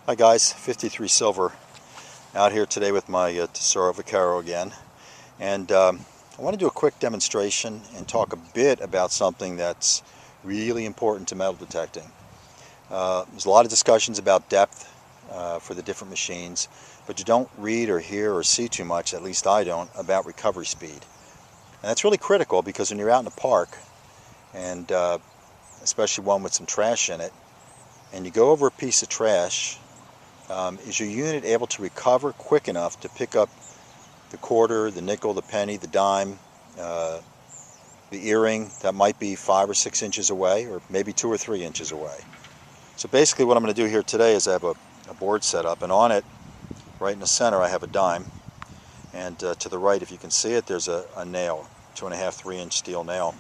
Hi guys, 53Silver out here today with my Tesoro Vaquero again, and I want to do a quick demonstration and talk a bit about something that's really important to metal detecting. There's a lot of discussions about depth for the different machines, but you don't read or hear or see too much, at least I don't, about recovery speed. And that's really critical because when you're out in a park, and especially one with some trash in it, and you go over a piece of trash, is your unit able to recover quick enough to pick up the quarter, the nickel, the penny, the dime, the earring that might be 5 or 6 inches away, or maybe 2 or 3 inches away? So basically what I'm going to do here today is I have a board set up, and on it, right in the center, I have a dime, and to the right, if you can see it, there's a nail, 2.5, 3 inch steel nail.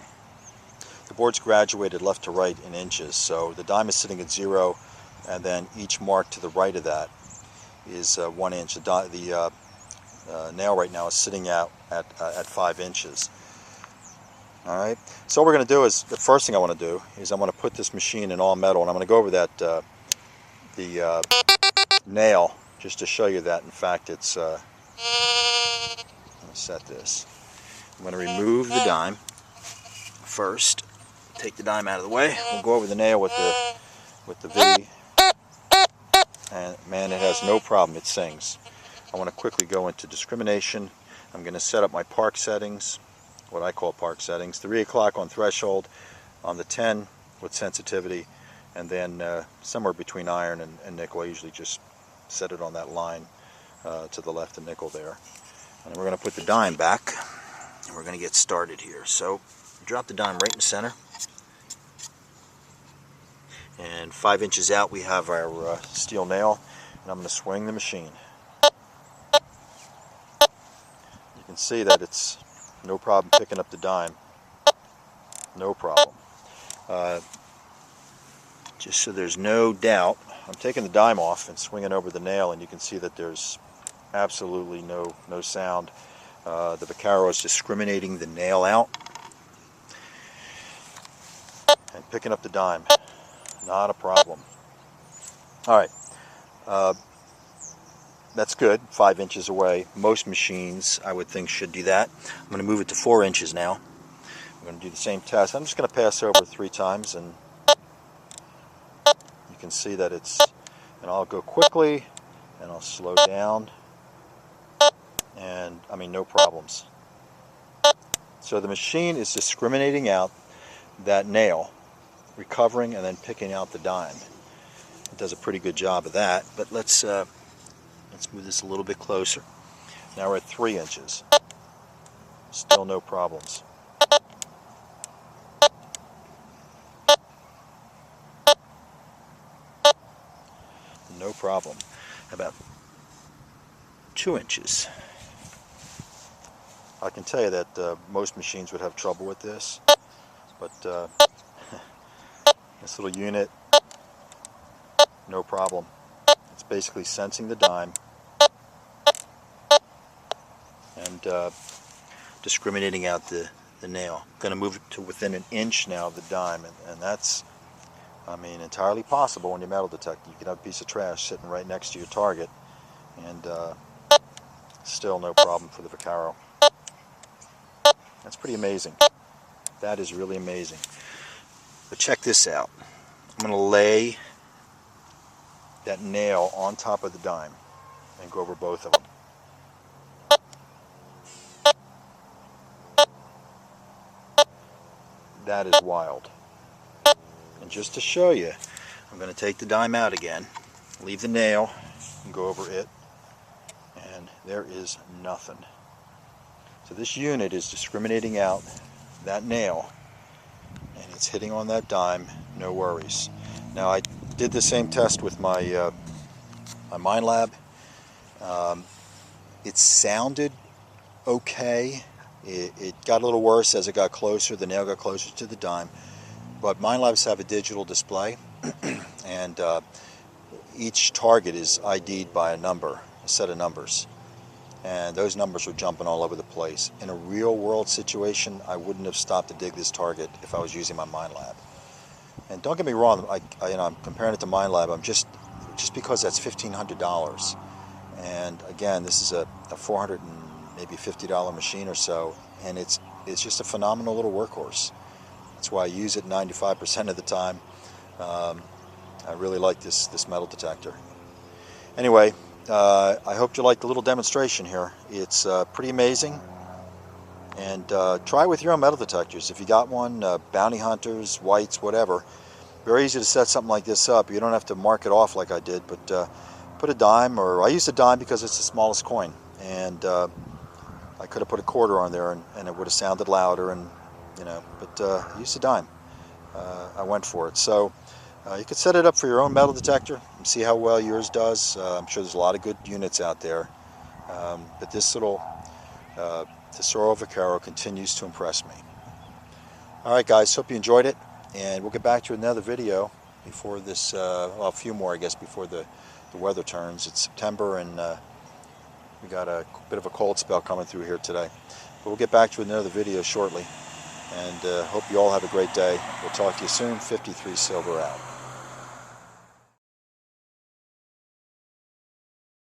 The board's graduated left to right in inches, so the dime is sitting at 0, and then each mark to the right of that is 1 inch. The nail right now is sitting out at 5 inches. All right. So what we're going to do is, the first thing I want to do is I'm going to put this machine in all metal, and I'm going to go over that the nail just to show you that in fact it's. Let me set this. I'm going to remove the dime first. Take the dime out of the way. We'll go over the nail with the V. And man, it has no problem, it sings. I want to quickly go into discrimination. I'm going to set up my park settings, what I call park settings. 3 o'clock on threshold, on the 10 with sensitivity, and then somewhere between iron and nickel. I usually just set it on that line to the left of nickel there. And we're going to put the dime back, and we're going to get started here. So drop the dime right in the center. And 5 inches out we have our steel nail, and I'm going to swing the machine. You can see that it's no problem picking up the dime. No problem. Just so there's no doubt, I'm taking the dime off and swinging over the nail, and you can see that there's absolutely no sound. The Vaquero is discriminating the nail out and picking up the dime. Not a problem. Alright, that's good, 5 inches away. Most machines, I would think, should do that. I'm going to move it to 4 inches now. I'm going to do the same test. I'm just going to pass over 3 times, and you can see that it's, and I'll go quickly, and I'll slow down, and I mean, no problems. So the machine is discriminating out that nail, recovering, and then picking out the dime. It does a pretty good job of that, but let's move this a little bit closer. Now we're at 3 inches. Still no problems. No problem. About 2 inches. I can tell you that most machines would have trouble with this, but this little unit, no problem. It's basically sensing the dime and discriminating out the nail. I'm going to move it to within 1 inch now of the dime, and that's, I mean, entirely possible when you're metal detecting. You can have a piece of trash sitting right next to your target, and still no problem for the Vaquero. That's pretty amazing. That is really amazing. But check this out. I'm going to lay that nail on top of the dime and go over both of them. That is wild. And just to show you, I'm going to take the dime out again, leave the nail, and go over it, and there is nothing. So this unit is discriminating out that nail, and it's hitting on that dime, no worries. Now I did the same test with my my MindLab. It sounded okay. It got a little worse as it got closer. The nail got closer to the dime. But MindLabs have a digital display, and each target is ID'd by a number, a set of numbers. And those numbers are jumping all over the place. In a real world situation, I wouldn't have stopped to dig this target if I was using my MindLab. And don't get me wrong, I'm comparing it to MindLab. I'm just just because that's $1,500. And again, this is a $400 and maybe $50 machine or so, and it's just a phenomenal little workhorse. That's why I use it 95% of the time. I really like this metal detector. Anyway, I hope you liked the little demonstration here. It's pretty amazing. And try with your own metal detectors. If you got one, bounty hunters, whites, whatever. Very easy to set something like this up. You don't have to mark it off like I did, but put a dime, or I used a dime because it's the smallest coin. And I could have put a quarter on there and it would have sounded louder, and but I used a dime. I went for it. So you could set it up for your own metal detector and see how well yours does. I'm sure there's a lot of good units out there. But this little Tesoro Vaquero continues to impress me. Alright guys, hope you enjoyed it, and we'll get back to another video before this, well, a few more I guess before the weather turns. It's September, and we got a bit of a cold spell coming through here today. But we'll get back to another video shortly, and hope you all have a great day. We'll talk to you soon. 53Silver out.